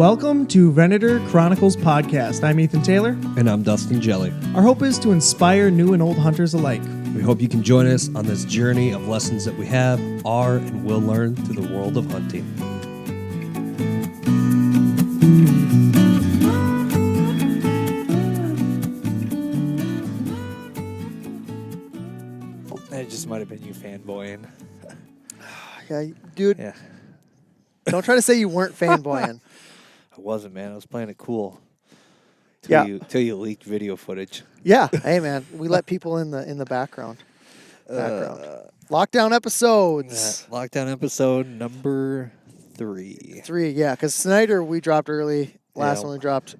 Welcome to Venator Chronicles Podcast. I'm Ethan Taylor. And I'm Dustin Jelly. Our hope is to inspire new and old hunters alike. We hope you can join us on this journey of lessons that we have, are, and will learn through the world of hunting. It just might have been you fanboying. Yeah, dude. Yeah. Don't try to say you weren't fanboying. I wasn't, man. I was playing it cool. Yeah. Till you leaked video footage. Yeah. Hey, man. We let people in the background. Lockdown episodes. Lockdown episode number 3. 3. Yeah, because Snyder we dropped early. Last Yeah. one we dropped,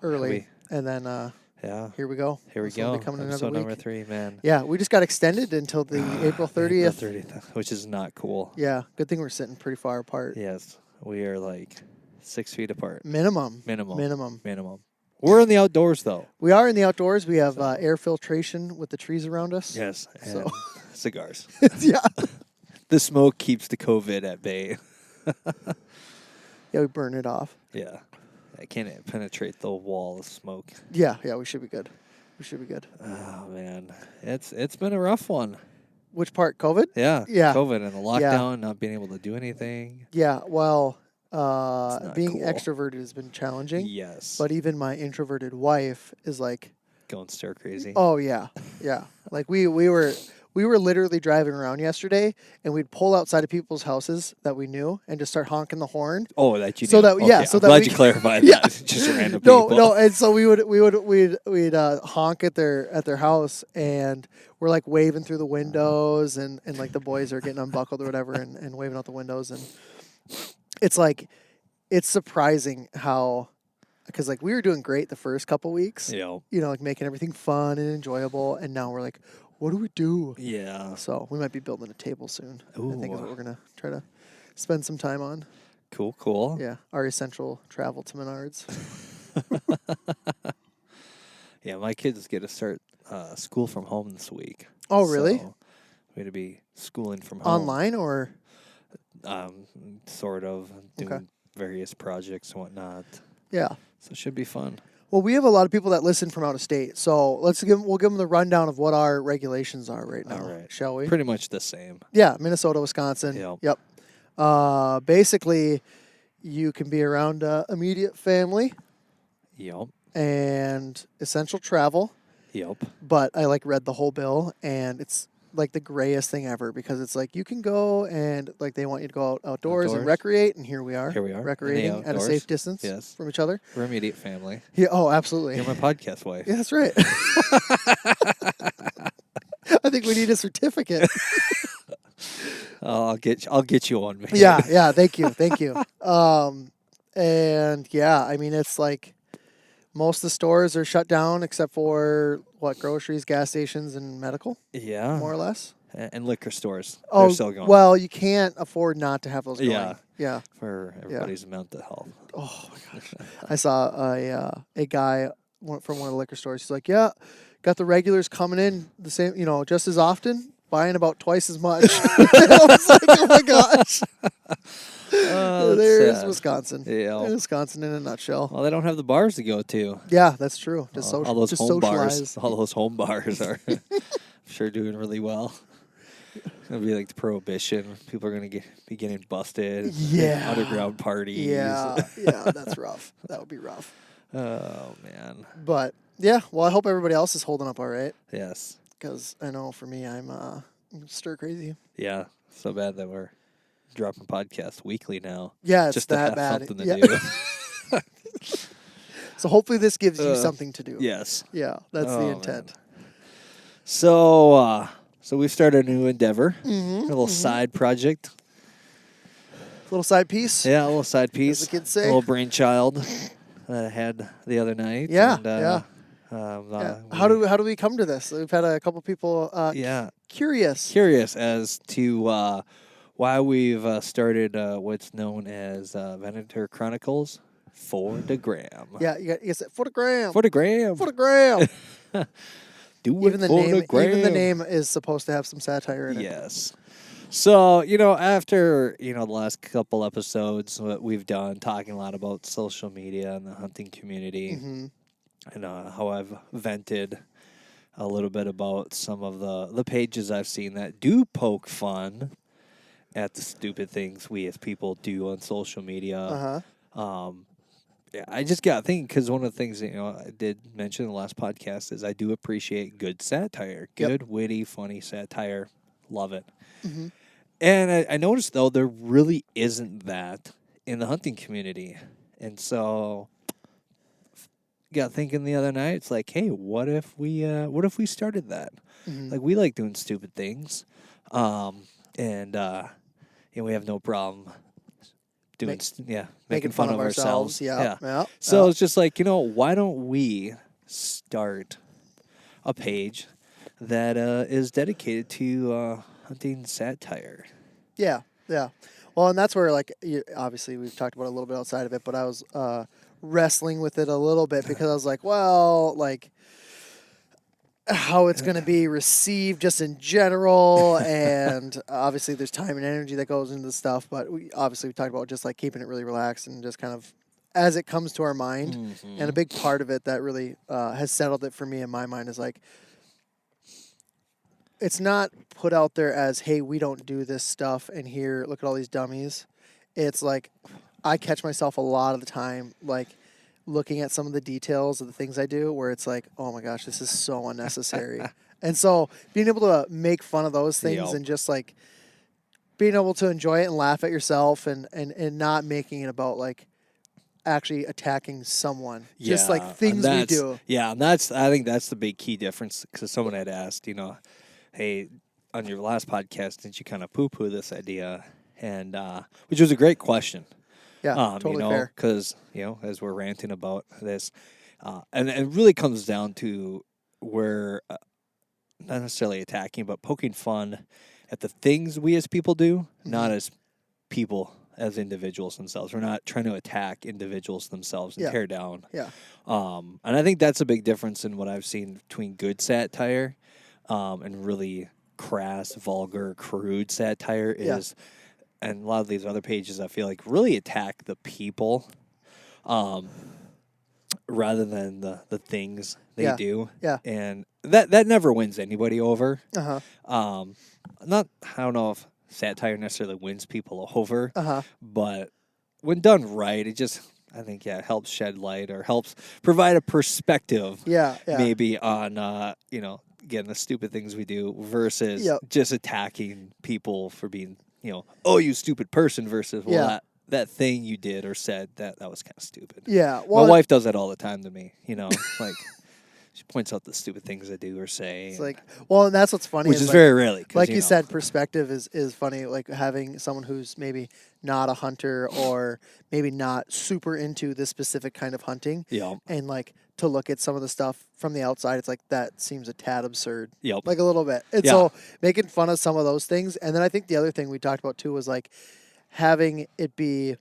early, We- and then Yeah. here we go. Here we This will go. be coming another Episode week. number 3, man. Yeah, we just got extended until the April 30th. April 30th, which is not cool. Yeah, good thing we're sitting pretty far apart. Yes. We are like 6 feet apart. Minimum. Minimum. We're in the outdoors, though. We are in the outdoors. We have air filtration with the trees around us. Yes. And So- cigars. Yeah. The smoke keeps the COVID at bay. Yeah, we burn it off. Yeah. I can't penetrate the wall of smoke. Yeah, we should be good. Oh man, it's been a rough one. Which part? COVID? Yeah, Yeah. COVID and the lockdown, not being able to do anything. Yeah, well, not being cool. extroverted has been challenging. Yes, But even my introverted wife is like, going stir crazy. oh yeah. Like we were literally driving around yesterday, and we'd pull outside of people's houses that we knew and just start honking the horn. Oh, that you So knew. that- Okay, yeah, I'm so that glad we- you clarified Yeah. that. Just random people. No, and so we'd honk at their house, and we're like waving through the windows, and like the boys are getting unbuckled or whatever, and waving out the windows, and it's like it's surprising how, because like we were doing great the first couple weeks, Yeah. like making everything fun and enjoyable, and now we're like, what do we do? Yeah. So we might be building a table soon. I think is what Ooh. we're gonna try to spend some time on. Cool. Yeah, our essential travel to Menards. Yeah, my kids get to start school from home this week. Oh, really? So we're going to be schooling from home. Online or? Sort of doing Okay. various projects and whatnot. Yeah. So it should be fun. Well, we have a lot of people that listen from out of state, so we'll give them the rundown of what our regulations are right now, All right. shall we? Pretty much the same. Yeah, Minnesota, Wisconsin. Yep. Basically, you can be around immediate family Yep. and essential travel, Yep. but I read the whole bill, and it's like the grayest thing ever, because it's like you can go and like they want you to go outdoors and Outdoors. recreate, and here we are Here we are, in the recreating at a outdoors. safe distance Yes. from each other. We're immediate family. Yeah. Oh, absolutely. You're my podcast wife. Yeah, that's right. I think we need a certificate. Oh, I'll get you one, man. Yeah. Thank you. And yeah, I mean, it's like most of the stores are shut down except for groceries, gas stations, and medical, Yeah. more or less. And liquor stores. Oh, They're still going. well, you can't afford not to have those going. Yeah. Yeah. For everybody's mental health. Oh my gosh. I saw a guy from one of the liquor stores. He's like, yeah, got the regulars coming in the same, just as often, buying about twice as much. I was like, oh my gosh. Oh, that's There's sad. Wisconsin. Yeah. Wisconsin in a nutshell. Well, they don't have the bars to go to. Yeah, that's true. Just all those just home socialize. bars. All those home bars are I'm sure doing really well. It'll be like the prohibition. People are going to be getting busted. Yeah. Underground parties. Yeah, that's rough. That would be rough. Oh, man. But yeah, well, I hope everybody else is holding up all right, Yes. because I know for me, I'm stir crazy. Yeah. So bad that we're dropping podcasts weekly now. Yeah, it's Just to that have bad. something to Yeah. do. So hopefully this gives you Uh, something to do. Yes. Yeah, that's the Oh, intent. man. So we've started a new endeavor. Mm-hmm. A little side project. Little side piece. Yeah, a little side piece. the kids A say. little brainchild that I had the other night. Yeah, and, yeah. yeah. How do we come to this? We've had a couple people curious. Curious as to why we've started what's known as Venator Chronicles for the gram. Yeah, you said photogram. For the gram. Photogram. Do Even it the for name, the gram. even the name is supposed to have some satire in it. Yes. So, after, the last couple episodes, what we've done, talking a lot about social media and the hunting community, Mm-hmm. and how I've vented a little bit about some of the pages I've seen that do poke fun at the stupid things we as people do on social media. Uh-huh. Yeah, I just got thinking because one of the things that, I did mention in the last podcast is I do appreciate good satire, Yep. good, witty, funny satire. Love it. Mm-hmm. And I noticed, though, there really isn't that in the hunting community. And so got thinking the other night, it's like, hey, what if we started that? Mm-hmm. Like, we like doing stupid things. And we have no problem doing, making fun of ourselves. Yeah. So it's just like, why don't we start a page that is dedicated to hunting satire? Yeah. Well, and that's where, like, obviously we've talked about it a little bit outside of it, but I was wrestling with it a little bit because I was like, well, like, how it's going to be received just in general, and obviously there's time and energy that goes into the stuff, but we talked about just like keeping it really relaxed and just kind of as it comes to our mind. Mm-hmm. And a big part of it that really has settled it for me in my mind is like, it's not put out there as, hey, we don't do this stuff and here, look at all these dummies. It's like, I catch myself a lot of the time, like, looking at some of the details of the things I do where it's like, oh my gosh, this is so unnecessary. And so being able to make fun of those things Yep. and just like being able to enjoy it and laugh at yourself and not making it about like actually attacking someone. Just like things we do. Yeah, and I think that's the big key difference because someone had asked, hey, on your last podcast, didn't you kind of poo-poo this idea? And which was a great question. Yeah, totally fair. Because, as we're ranting about this, and it really comes down to where, not necessarily attacking, but poking fun at the things we as people do, not as people, as individuals themselves. We're not trying to attack individuals themselves and tear down. Yeah. And I think that's a big difference in what I've seen between good satire and really crass, vulgar, crude satire is... And a lot of these other pages, I feel like, really attack the people rather than the things they do. Yeah. And that never wins anybody over. Uh-huh. I don't know if satire necessarily wins people over, Uh-huh. but when done right, it just, I think, helps shed light or helps provide a perspective Yeah. maybe on, again, the stupid things we do versus just attacking people for being, oh, you stupid person versus, well, that thing you did or said, that was kind of stupid. Yeah. Well, my wife does that all the time to me, like she points out the stupid things I do or say. It's like, well, and that's what's funny. Which is like, very rarely. Like you said, perspective is funny. Like having someone who's maybe not a hunter or maybe not super into this specific kind of hunting. Yeah. And like to look at some of the stuff from the outside, it's like, that seems a tad absurd. Yep. Like a little bit. And so making fun of some of those things. And then I think the other thing we talked about too was like having it be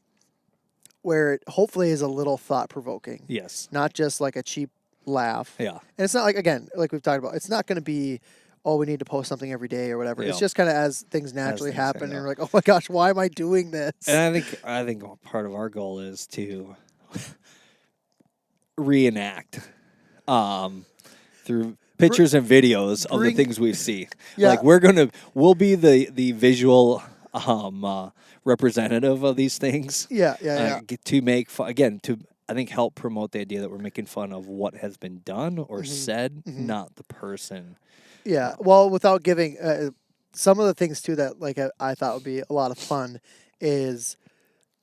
where it hopefully is a little thought provoking. Yes. Not just like a cheap laugh. Yeah. And it's not like, again, like we've talked about, it's not going to be, oh, we need to post something every day or whatever. Yeah. It's just kind of as things naturally things happen, happen, and you're like, oh my gosh, why am I doing this? And I think part of our goal is to reenact through pictures and videos of the things we see. Yeah. Like we'll be the visual representative of these things. Yeah. To make fun, again, to I think help promote the idea that we're making fun of what has been done or said, not the person. Yeah. Well, without giving some of the things too that like I thought would be a lot of fun is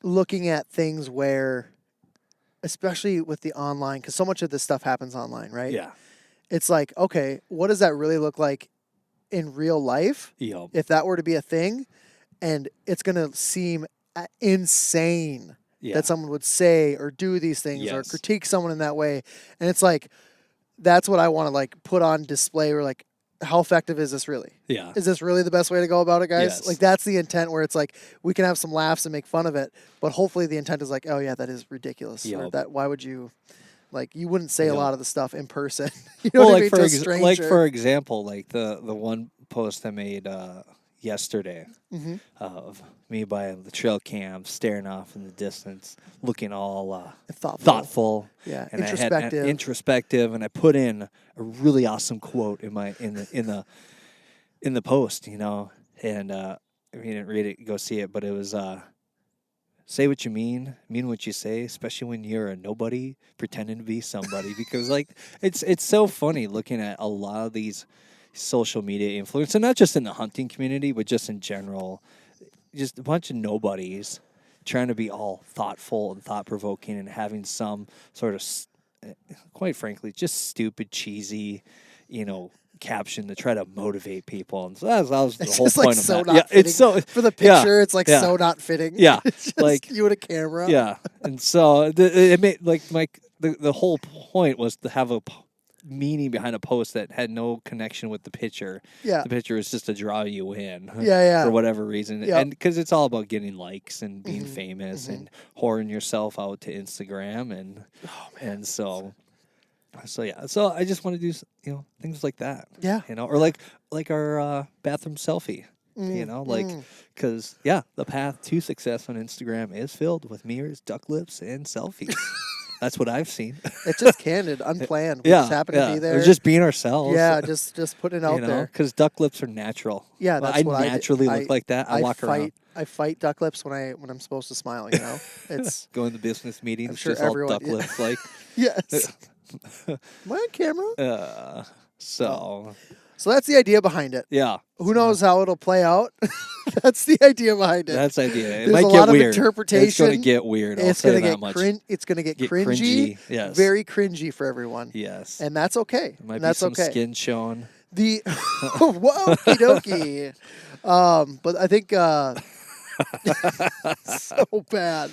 looking at things where, especially with the online, because so much of this stuff happens online, right? Yeah. It's like, okay, what does that really look like in real life? Yep. If that were to be a thing, and it's going to seem insane that someone would say or do these things or critique someone in that way. And it's like, that's what I want to like put on display, or like, how effective is this really? Yeah. Is this really the best way to go about it, guys? Yes. Like, that's the intent, where it's like, we can have some laughs and make fun of it, but hopefully the intent is like, oh yeah, that is ridiculous. Yep. Or that, why would you, like, you wouldn't say a lot of the stuff in person. Well, what I mean? To a stranger. like for example, like the one post I made yesterday Mm-hmm. of me by the trail cam, staring off in the distance, looking all Thoughtful. Yeah, and introspective. introspective, and I put in a really awesome quote in the post, and if you didn't read it, go see it, but it was say what you mean what you say, especially when you're a nobody pretending to be somebody. Because it's so funny looking at a lot of these social media influencers, and not just in the hunting community, but just in general, just a bunch of nobodies trying to be all thoughtful and thought provoking and having some sort of, quite frankly, just stupid, cheesy, caption to try to motivate people. And so that was the whole point of that. Not fitting. It's so for the picture. It's so not fitting. Yeah, It's just like you and a camera. Yeah, and so it made the whole point was to have a meaning behind a post that had no connection with the picture. Yeah. The picture is just to draw you in. Yeah. For whatever reason, Yep. and because it's all about getting likes and being Mhm, famous mhm. and whoring yourself out to Instagram and so yeah. So I just want to do things like that. Yeah. Or like our bathroom selfie. Because the path to success on Instagram is filled with mirrors, duck lips, and selfies. That's what I've seen. It's just candid, unplanned. We just happen to be there. Or just being ourselves. Yeah, just putting it out there. Because duck lips are natural. Yeah, Well, that's what I naturally look like that. I walk around. I fight duck lips when I'm supposed to smile. It's Going to business meetings, I'm sure just everyone- all duck lips like. yes. Am I on camera? So that's the idea behind it. yeah. Who knows how it'll play out? That's the idea behind it. That's the idea. It There's might a get lot of weird. interpretation. It's going to get weird. It's going gonna to get much. it's gonna get Get cringy. Yes. Very cringy for everyone. Yes. And that's okay. There might be That's some okay. skin showing. The whoa, okie dokie. But I think so bad.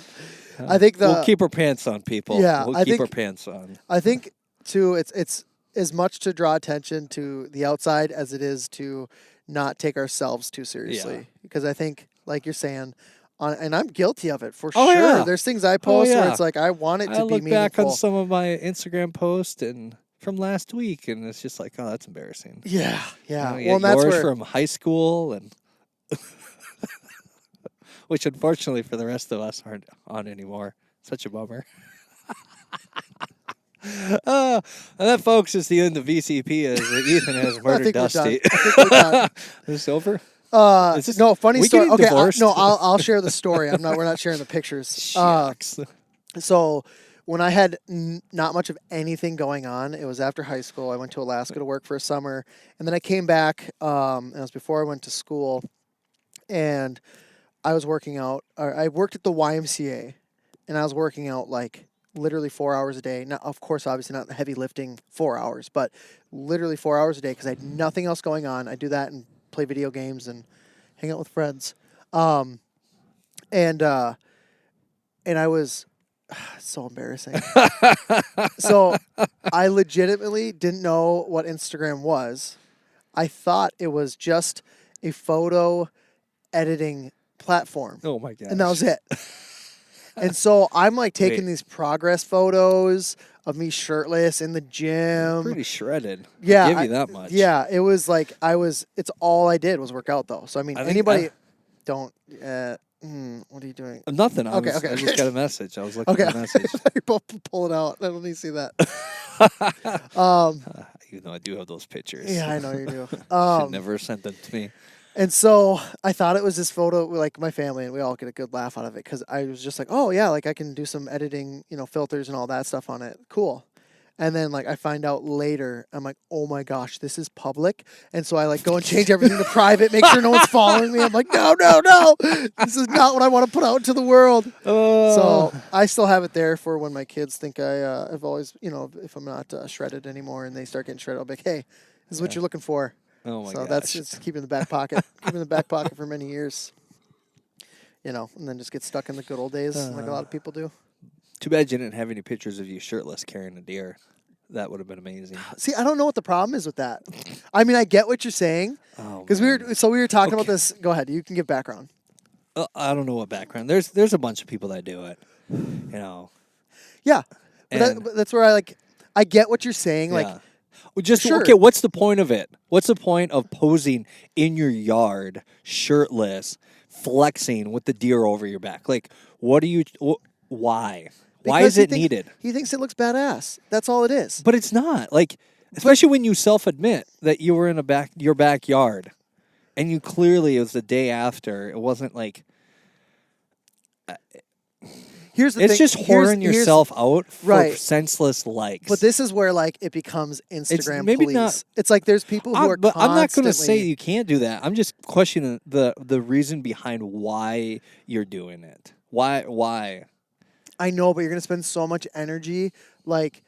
I think we'll keep our pants on, people. Yeah, we'll I keep think- our pants on. I think too. It's as much to draw attention to the outside as it is to not take ourselves too seriously. Yeah. Because I think, like you're saying, and I'm guilty of it for Oh, sure. yeah. There's things I post where yeah. it's like I want it to I be look meaningful. back on some of my Instagram posts and from last week, and it's just like, oh, that's embarrassing. Yeah. You Well, get and that's yours where from high school, and which unfortunately for the rest of us aren't on anymore. Such a bummer. And that, folks, is the end of VCP as Ethan has murdered think we're Dusty. done. I think we're done. Is this over? Is this- No, funny we story. getting Okay, divorced? I'll share the story. We're not sharing the pictures. Shucks. So when I had not much of anything going on, it was after high school. I went to Alaska to work for a summer, and then I came back. And it was before I went to school, and I was working out. I worked at the YMCA, and I was working out like literally 4 hours a day. Now, of course, obviously not heavy lifting 4 hours, but literally 4 hours a day because I had nothing else going on. I do that and play video games and hang out with friends. And I was so embarrassing. So I legitimately didn't know what Instagram was. I thought it was just a photo editing platform. Oh my god! And that was it. And so I'm like taking Wait. these progress photos of me shirtless in the gym. Pretty shredded. Yeah, I'll give you that much. Yeah, it was like it's all I did was work out though. So I mean, I think anybody don't. What are you doing? Nothing. I Okay, was- okay, I okay. just got a message. I was looking Okay, at a message. you're both pulling out. I don't need to see that. Even though I do have those pictures. Yeah, I know you do. Should never have sent them to me. And so I thought it was this photo, like my family, and we all get a good laugh out of it because I was just like, oh yeah, like I can do some editing, filters and all that stuff on it. Cool. And then like I find out later, I'm like, oh my gosh, this is public. And so I like go and change everything to private, make sure no one's following me. I'm like, no, this is not what I want to put out into the world. So I still have it there for when my kids think I've always, if I'm not shredded anymore and they start getting shredded, I'll be like, hey, this is what you're looking for. Oh my So gosh. that's just keeping in the back pocket, for many years. And then just get stuck in the good old days like a lot of people do. Too bad you didn't have any pictures of you shirtless carrying a deer. That would have been amazing. See, I don't know what the problem is with that. I mean, I get what you're saying Oh, because we were talking about this. Go ahead, you can give background. I don't know what background. There's a bunch of people that do it. Yeah, And- but that's where I get what you're saying. Like, Yeah. Well, just Sure. okay. What's the point of it? What's the point of posing in your yard, shirtless, flexing with the deer over your back? Like, what are you? Why? Why Because is it needed? He thinks it looks badass. That's all it is. But it's not. Like, especially when you self-admit that you were in your backyard, and you clearly it was the day after. It wasn't like. Here's the It's thing. just whoring yourself out for Right. senseless likes. But this is where like it becomes Instagram maybe police. not- It's like there's people who are But I'm not going to say constantly- you can't do that. I'm just questioning the reason behind why you're doing it. Why? I know, but you're gonna spend so much energy. Like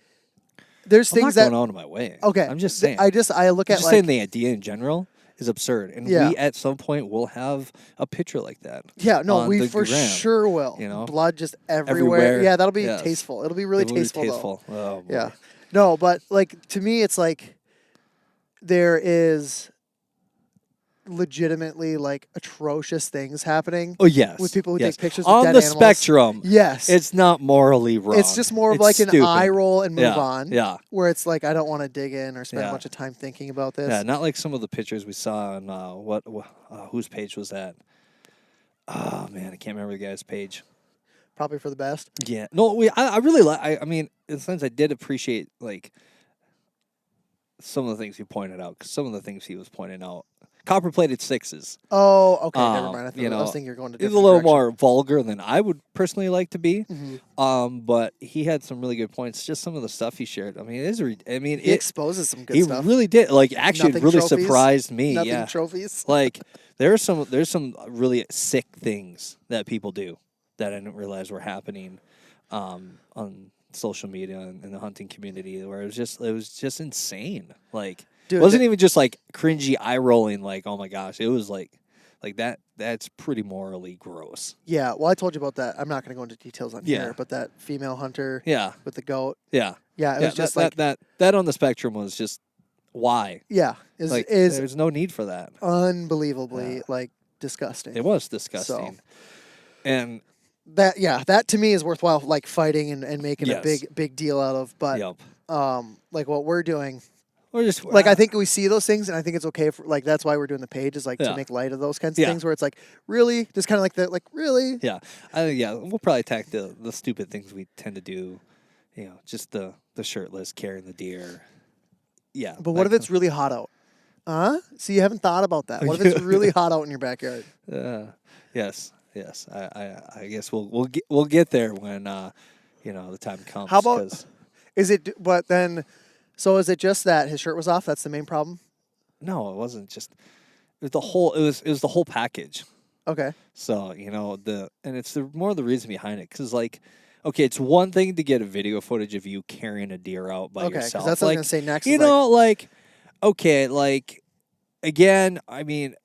there's I'm things not that going out of my way. okay. I'm just saying. I look I'm at just like saying the idea in general is absurd, and Yeah. we at some point will have a picture like that. yeah, no, on we the for gram, sure will. you know? Blood just everywhere. Everywhere, Yeah, that'll be yes. tasteful. It'll be really It will be tasteful, though. tasteful. Oh, boy. Yeah. No, but like to me, it's like there is legitimately like atrocious things happening. Oh yes. With people who yes. take pictures with on dead the animals. spectrum. Yes. It's not morally wrong. It's just more of It's like an stupid. eye roll and move Yeah, on. yeah. Where it's like I don't want to dig in or spend a Yeah. bunch of time thinking about this. Yeah, not like some of the pictures we saw on whose page was that? Oh man, I can't remember the guy's page. Probably for the best. Yeah, no, I really like. I mean, in a sense, I did appreciate like some of the things he pointed out. Because some of the things he was pointing out, copper plated sixes. Oh, okay. Never mind. I you was know, thinking you're going to It's different a little direction. more vulgar than I would personally like to be. Mhm. But he had some really good points. Just some of the stuff he shared. I mean, He exposes some good he stuff. really did. Like, actually, it Nothing really trophies. surprised me. Nothing yeah, trophies. like there's some really sick things that people do that I didn't realize were happening on social media and in the hunting community, where it was just insane. Like, Dude, it wasn't even just like cringy eye rolling. Like, oh my gosh, it was like that. That's pretty morally gross. Yeah, well, I told you about that. I'm not going to go into details on Yeah. here, but that female hunter Yeah, with the goat. yeah, Yeah, it yeah. was just that, like that on the spectrum was just why. yeah, Like, is there's no need for that. unbelievably Yeah. like disgusting. It was disgusting. And That to me is worthwhile like fighting and making Yes. a big deal out of. But yep. like what we're doing, Or just like I think we see those things and I think it's okay for like that's why we're doing the page is like Yeah. to make light of those kinds of Yeah. things where it's like really just kind of like that like really Yeah, yeah. We'll probably attack the stupid things we tend to do. You know, just the shirtless carrying the deer. Yeah. But what if it's really hot out? See, you haven't thought about that. What if it's really hot out in your backyard? Yes. I guess we'll get there when the time comes. How about 'cause- is it? But then, so is it just that his shirt was off? That's the main problem. No, it wasn't just. It was the whole. It was the whole package. Okay. So and it's more the reason behind it because like. Okay, it's one thing to get a video footage of you carrying a deer out by Okay, because yourself. that's what I was Like, gonna say next. you is like, know, like, okay, like, again, I mean,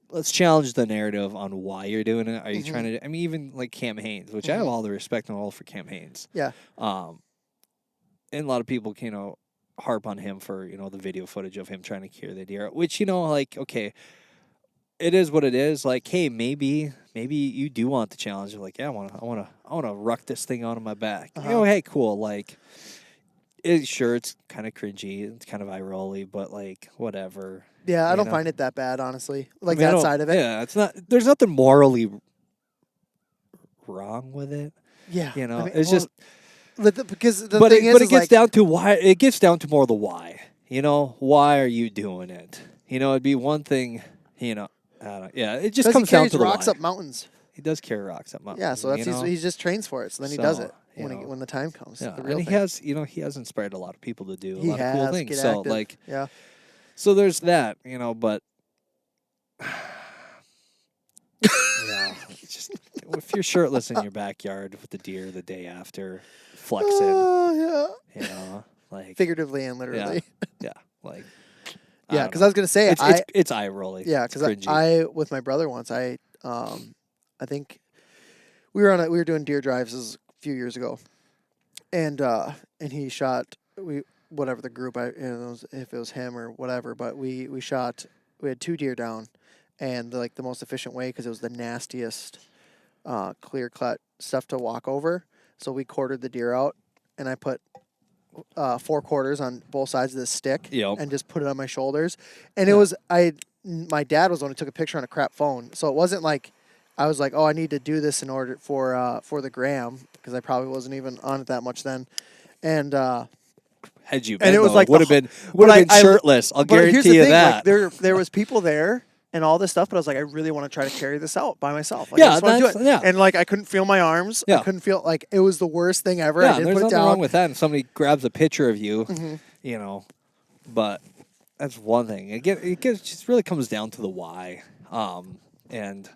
let's challenge the narrative on why you're doing it. Are you trying to? I mean, even like Cam Haines, which I have all the respect and all for Cam Haines. yeah, And a lot of people, harp on him for the video footage of him trying to cure the deer, which like, okay, it is what it is. Like, hey, maybe you do want the challenge. You're like, yeah, I want to ruck this thing out of my back. Hey, cool. Like, it's kind of cringy, it's kind of eye rolly, but like, whatever. yeah. I You don't know? find it that bad, honestly. Like I mean, I that don't- side of it. Yeah, it's not. There's nothing morally wrong with it. Yeah. You know, I mean, it's well, just. because the But thing it is gets like, down to why. It gets down to more the why. Why are you doing it? It'd be one thing. Yeah, it just because he comes down carries to the rocks why. up mountains. He does carry rocks up mountains. Yeah, so that's he just trains for it. So then he does it when the time comes. Yeah, The real and thing. he has inspired a lot of people to do a He lot of cool has, things. get So active. like, Yeah. so there's that, but yeah, it's just if you're shirtless in your backyard with the deer the day after, flexing, Oh yeah. like Figuratively and literally. yeah, like Yeah, because I was gonna say it's eye rolling. yeah, because I with my brother once I think we were doing deer drives this is a few years ago, and he shot whatever the group if it was him or whatever, but we had 2 deer down, and the most efficient way because it was the nastiest clear cut stuff to walk over, so we quartered the deer out, and I put 4 quarters on both sides of this stick Yep. and just put it on my shoulders. And it was my dad was the one who took a picture on a crap phone, so it wasn't like I was like, oh, I need to do this in order for the gram, because I probably wasn't even on it that much then. And Had you been, and it was though, like would have been shirtless. I'll but here's the guarantee you thing, that. Like, there was people there and all this stuff, but I was like, I really want to try to carry this out by myself. Like, Yeah, I just want to do it. yeah. And like, I couldn't feel my arms. Yeah. I couldn't feel, like, it was the worst thing ever. Yeah, I didn't there's put it nothing down. wrong with that. And somebody grabs a picture of you, Mm-hmm. you know, but that's one thing. It just really comes down to the why, and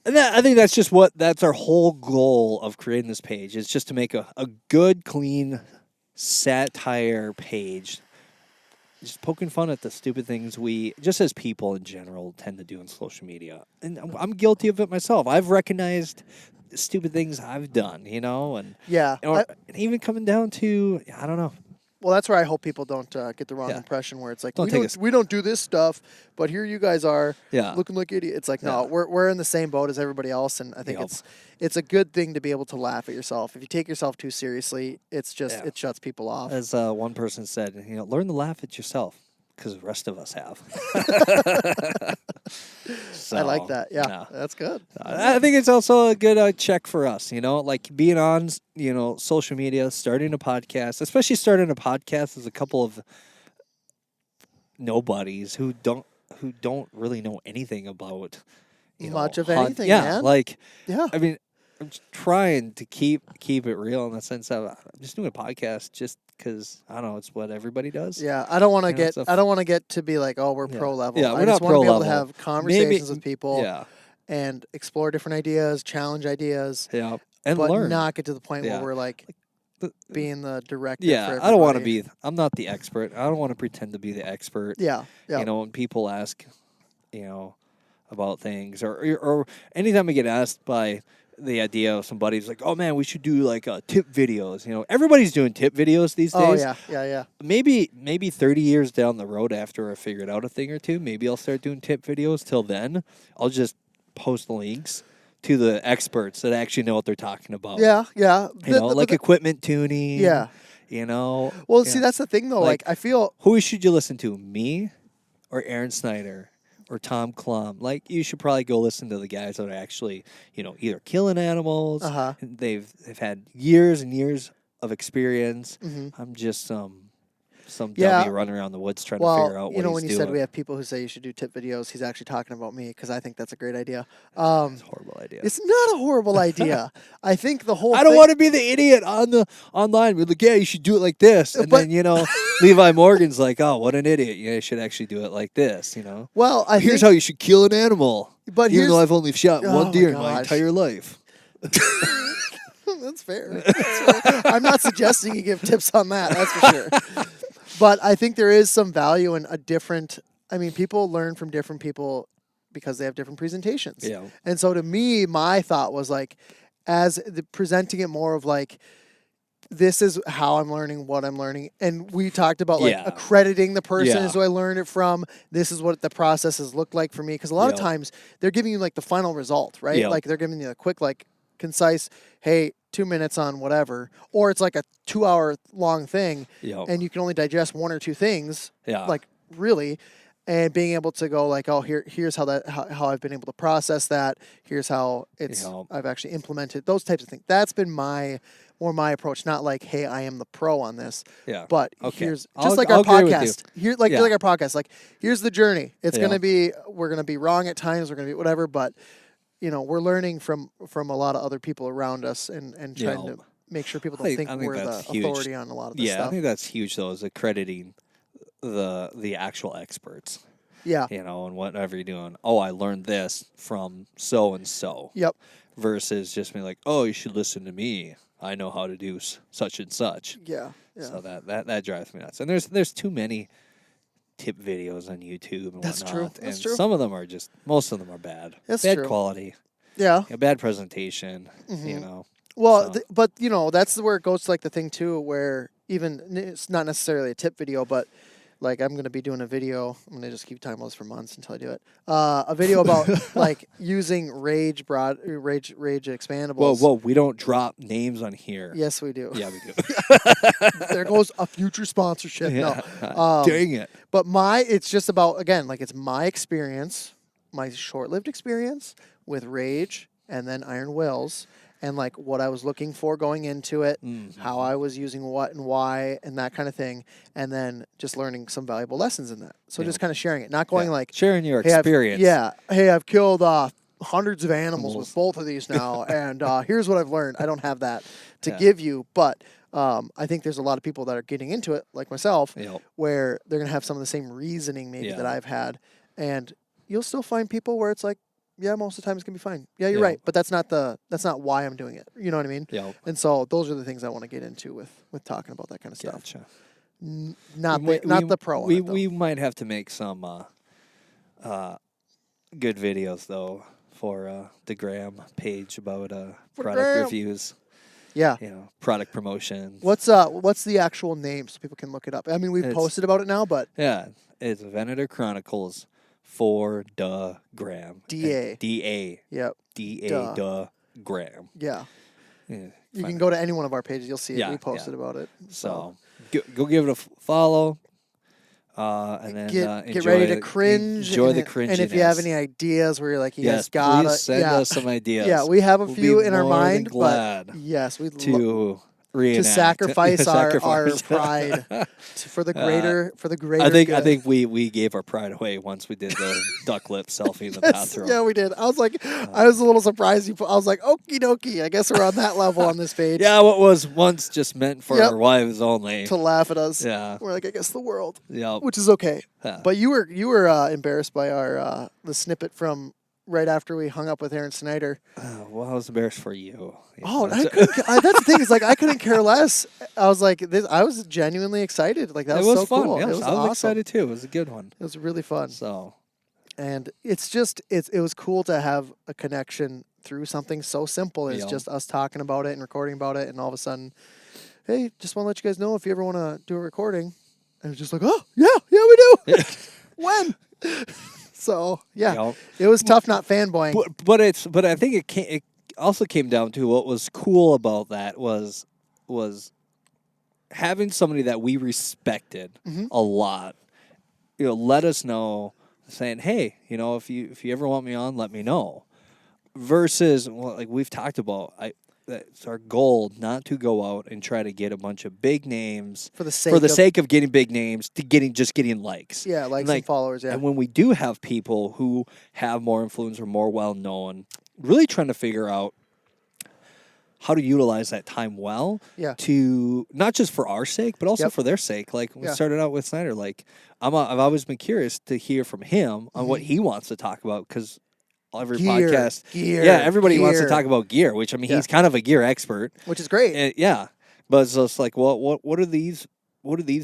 I think that's our whole goal of creating this page, is just to make a good, clean satire page, just poking fun at the stupid things we, just as people in general, tend to do on social media. And I'm guilty of it myself. I've recognized stupid things I've done, and Yeah. and even coming down to, I don't know. Well, that's where I hope people don't get the wrong Yeah. impression, where it's like, Don't we don't do this stuff, but here you guys are Yeah. looking like idiots. It's like, no, Yeah. we're in the same boat as everybody else, and I think Yep. it's a good thing to be able to laugh at yourself. If you take yourself too seriously, it's just Yeah. it shuts people off. As one person said, learn to laugh at yourself, because the rest of us have. I like So, that. Yeah, no. that's good. I think it's also a good check for us, like being on, social media, starting a podcast, especially starting a podcast as a couple of nobodies who don't really know anything about Much of hunt. anything, Yeah, man. like, Yeah. I mean, I'm just trying to keep it real in the sense of I'm just doing a podcast just because I don't know, it's what everybody does. Yeah, I don't want to You know, get. it's I don't want to get to be like, oh, we're Yeah. pro level. Yeah, I we're just not want to pro be able to level. have conversations with people Yeah, and explore different ideas, challenge ideas, yeah, and but learn. not get to the point Yeah. where we're like The- being the director. Yeah, for I don't want to everybody. be. I'm not the expert. I don't want to pretend to be the expert. Yeah, yeah. When people ask, about things, or anytime I get asked by the idea of somebody's like, oh man, we should do like tip videos. Everybody's doing tip videos these Oh days. yeah. Maybe 30 years down the road, after I figured out a thing or two, maybe I'll start doing tip videos. Till then, I'll just post links to the experts that actually know what they're talking about. Yeah. Like equipment tuning. Yeah. Well, see, that's the thing though. Like, I feel who should you listen to, me or Aaron Snyder or Tom Klum? Like, you should probably go listen to the guys that are actually, either killing animals. Uh-huh. They've had years and years of experience. Mhm. I'm just some Yeah. dummy running around the woods trying to figure out what when he's you doing. said we have people who say you should do tip videos, he's actually talking about me, because I think that's a great idea. It's a horrible idea. It's not a horrible idea. I think the whole I don't thing- want to be the idiot on the online. We're like, yeah, you should do it like this, and But- then Levi Morgan's like, oh, what an idiot! You should actually do it like this. Well, I Here's think, how you should kill an animal. But even here's though I've only shot Oh one my deer in my gosh. entire life. That's fair. That's fair. I'm not suggesting you give tips on that. That's for sure. But I think there is some value in a different. I mean, people learn from different people because they have different presentations. Yeah. And so to me, my thought was like, presenting it more of like, this is how I'm learning what I'm learning. And we talked about like Yeah. accrediting the person Yeah. is who I learned it from. This is what the process has looked like for me. Because a lot of Yeah. times they're giving you like the final result, right? Yeah. Like they're giving you a quick, like concise, hey, 2 minutes on whatever. Or it's like a 2-hour long thing Yeah. and you can only digest 1 or 2 things. Yeah. Like really. And being able to go like, oh, here's how I've been able to process that. Here's how I've actually implemented those types of things. That's been my approach. Not like, hey, I am the pro on this. Yeah. But Okay. here's I'll- just like I'll our agree with you. podcast. Like our podcast. Like here's the journey. It's Yeah. gonna be we're gonna be wrong at times. We're gonna be whatever. But we're learning from a lot of other people around us and trying to make sure people don't think we're the that's huge. authority on a lot of this Yeah, I stuff. think that's huge though, is accrediting the actual experts. Yeah. And whatever you're doing. Oh, I learned this from so and so. Yep. Versus just being like, oh, you should listen to me. I know how to do such and such. Yeah. So that drives me nuts. And there's too many tip videos on YouTube and That's whatnot. true. That's and true. some of them are most of them are bad. That's bad true. quality. Yeah. Bad presentation. Mhm. Well, So. but that's where it goes to like the thing too, where even it's not necessarily a tip video, but like I'm gonna be doing a video. I'm gonna just keep talking about this for months until I do it. A video about like using rage expandables. Whoa, we don't drop names on here. Yes, we do. Yeah, we do. There goes a future sponsorship. Yeah. No, Dang it. but it's just about, again, like it's my experience, my short-lived experience with rage and then iron wills, and like what I was looking for going into it, how I was using what and why, and that kind of thing, and then just learning some valuable lessons in that. So just kind of sharing it, not going like sharing your "Hey, experience. hey, I've killed hundreds of animals with both of these now, and here's what I've learned. I don't have that to give you, but I think there's a lot of people that are getting into it, like myself, where they're gonna have some of the same reasoning maybe that I've had, and you'll still find people where it's like, yeah, most of the time it's gonna be fine. Yeah, you're right, but that's not why I'm doing it. You know what I mean? Yeah. And so those are the things I want to get into with talking about that kind of stuff. Gotcha. Not the pro. We might have to make some good videos though for the Gram page about product reviews. Yeah. Product promotions. What's the actual name so people can look it up? I mean, we've posted about it now, but it's Venator Chronicles for Gram. DA. Yep. DA Gram. Yeah. You can go to any one of our pages. You'll see it. We posted about it. So go give it a follow. And then get ready to cringe. Enjoy the cringe. And if you have any ideas where you're like, you guys gotta send us some ideas. Yeah, we have a few in our mind. Glad but yes, we'd to sacrifice our pride for the greater I think we gave our pride away once we did the duck lip selfie in the bathroom. Yeah, we did. I was like, I was a little surprised. I was like, okie dokie. I guess we're on that level on this page. Yeah, what was once just meant for our wives only to laugh at us. Yeah, we're like, I guess the world. Yeah, which is okay. Yeah. But you were embarrassed by our the snippet from right after we hung up with Aaron Snyder. Well, I was embarrassed for you. Oh, that's the thing. Is like I couldn't care less. I was like, I was genuinely excited. Like that was so fun. Cool. Yes, it was I was awesome. excited too. It was a good one. It was really fun. So, and it was cool to have a connection through something so simple as just us talking about it and recording about it, and all of a sudden, hey, just want to let you guys know if you ever want to do a recording. And it was just like, oh yeah, we do. When? So it was tough not fanboying. But I think it also came down to what was cool about that was having somebody that we respected a lot. Let us know, saying, hey, if you ever want me on, let me know. Versus, like we've talked about, it's our goal not to go out and try to get a bunch of big names for the sake of getting big names to getting likes. Yeah, likes and followers. Yeah, and when we do have people who have more influence or more well known, really trying to figure out how to utilize that time well. Yeah. To not just for our sake, but also for their sake. Like we started out with Snyder. Like I've always been curious to hear from him on what he wants to talk about because. Every podcast, everybody wants to talk about gear, which I mean, he's kind of a gear expert, which is great. And, but it's just like, well, what do these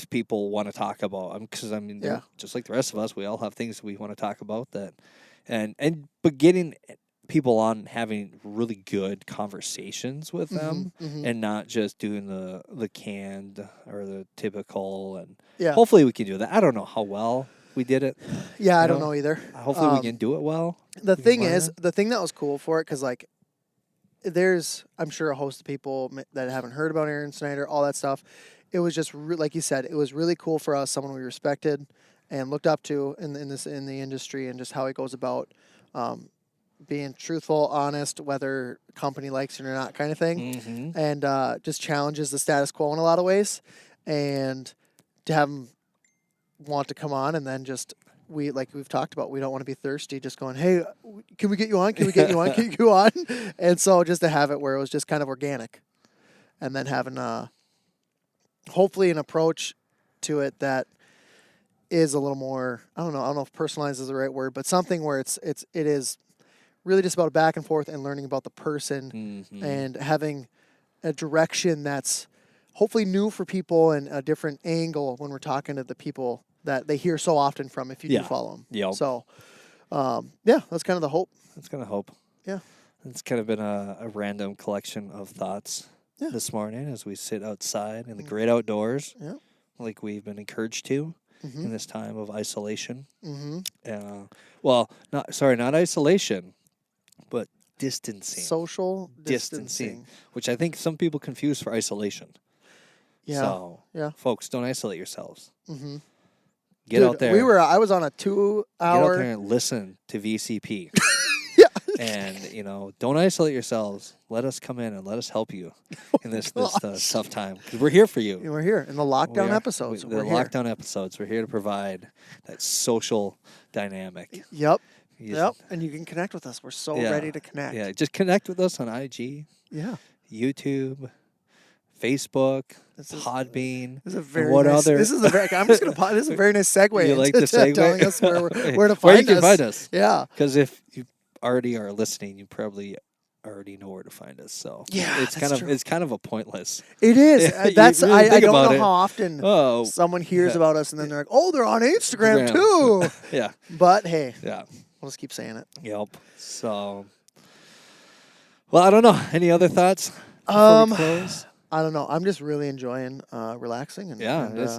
people want to talk about? Because they're just like the rest of us, we all have things we want to talk about that, but getting people on having really good conversations with them, and not just doing the canned or the typical, and hopefully we can do that. I don't know how well we did it. Yeah, I don't know either. Hopefully we can do it well. The thing that was cool for it, because like, there's, I'm sure, a host of people that haven't heard about Aaron Snyder, all that stuff. It was just like you said, it was really cool for us, someone we respected and looked up to in the industry, and just how he goes about being truthful, honest, whether a company likes it or not, kind of thing, and just challenges the status quo in a lot of ways, and to have him want to come on, and then just we've talked about, we don't want to be thirsty, just going, hey, can we get you on? Can we get you on? Can you go on? And so just to have it where it was just kind of organic, and then having hopefully an approach to it that is a little more, I don't know if personalized is the right word, but something where it is really just about back and forth and learning about the person, and having a direction that's hopefully new for people and a different angle when we're talking to the people that they hear so often from, if you do follow them. Yep. So, that's kind of the hope. That's kind of hope. Yeah. It's kind of been a random collection of thoughts this morning as we sit outside in the great outdoors, like we've been encouraged to. in this time of isolation. Mm-hmm. Not isolation, but distancing. Social distancing. Which I think some people confuse for isolation. Yeah. So, Yeah. folks, don't isolate yourselves. Mm-hmm. Get out there. I was on a 2 hour. Get out there and listen to VCP. Yeah. And, don't isolate yourselves. Let us come in and let us help you in this tough time. Because we're here for you. We're here in the lockdown episodes. The We're lockdown episodes. We're here to provide that social dynamic. Yep. You Yep. And you can connect with us. We're so ready to connect. Yeah. Just connect with us on IG, Yeah. YouTube, Facebook, Podbean. This is a very what nice, other? This is a very. I'm just gonna. This is a very nice segue. You like into the segue? telling us where to find where you us. can find us. Yeah. Because if you already are listening, you probably already know where to find us. So yeah, it's kind of a pointless. It is. Yeah, That's really I don't know it. how often someone hears about us and then they're like, oh, they're on Instagram too. Yeah. But hey. Yeah. We'll just keep saying it. Yep. So. Well, I don't know. Any other thoughts before we close? I don't know. I'm just really enjoying relaxing and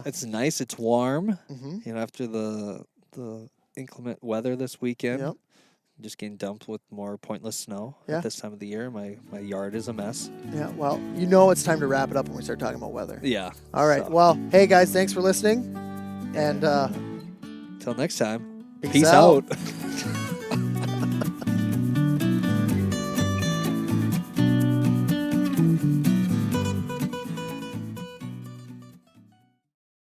it's nice. It's warm. Mm-hmm. After the inclement weather this weekend. Yep. Just getting dumped with more pointless snow Yeah. at this time of the year. My yard is a mess. Yeah. Well, it's time to wrap it up when we start talking about weather. Yeah. All right. So. Well, hey guys, thanks for listening. And until next time. peace Peace out. out.